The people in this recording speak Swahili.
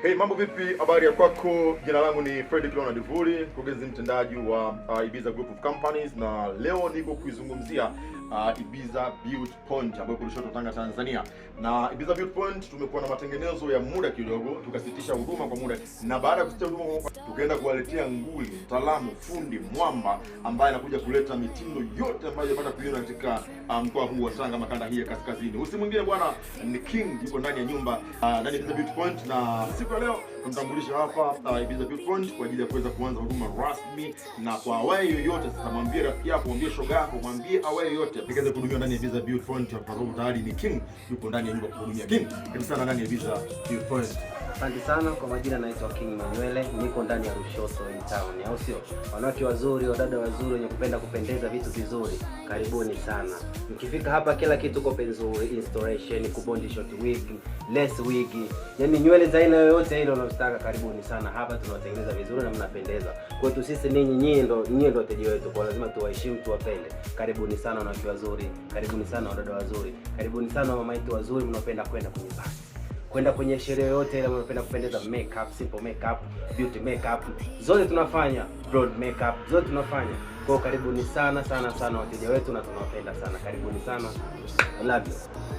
Hey, mambo vipi? Habari ya kwako? Jina langu ni Fredrick Kilona Divuli, mkurugenzi mtendaji wa Ibiza Group of Companies, na leo niko kuizungumzia Ibiza Beauty Point ambayo iko Lushoto, Tanga, Tanzania. Na Ibiza Beauty Point tumekuwa na matengenezo ya muda kidogo, tukasitisha huduma kwa muda, na baada ya kusitisha huduma tukaenda kuwaletea nguli, mtaalamu, fundi, mwamba ambaye anakuja kuleta mitindo yote ambayo unapata kuiona katika mkoa huu wa Tanga, makanda hii ya kaskazini. Usi mwingine bwana ni King, yuko ndani ya nyumba ndani ya Ibiza Beauty Point, na siku ya leo tunamtambulisha hapa Ibiza Beauty Point kwa ajili ya kuweza kuanza huduma rasmi. Na kwa awaye yoyote, sasa mwambie rafiki yako, mwambie shoga yako, mwambie awaye yoyote apigeze kuhudumia ndani ya Ibiza Beauty Point, kwa sababu tayari ni King yupo ndani ya nyumba kuhudumia. King, karibu sana ndani ya Ibiza Beauty Point. Asante sana. Kwa majina naitwa King Manuele, niko ndani ya Lushoto in town, au sio? Wanawake wazuri, wadada wazuri wenye kupenda kupendeza vitu vizuri, karibuni sana. Mkifika hapa kila kitu kwa penzuri, installation, kubondi short wig, less wig, yani nywele za aina yoyote ile unayotaka, karibuni sana. Hapa tunawatengeneza vizuri na mnapendeza. Kwetu sisi nyinyi ndo wateja wetu, kwa lazima tuwaheshimu, tuwapende. Karibuni sana wanawake wazuri, karibuni sana wadada wazuri, karibuni sana mama yetu wazuri mnaopenda kwenda kwenye basi, kwenda kwenye sherehe yote ile mnapenda kupendeza, makeup, simple makeup, beauty makeup, zote tunafanya, broad makeup, zote tunafanya. Kwa karibuni sana sana sana wateja wetu, na tunawapenda sana. Karibuni sana. I love you.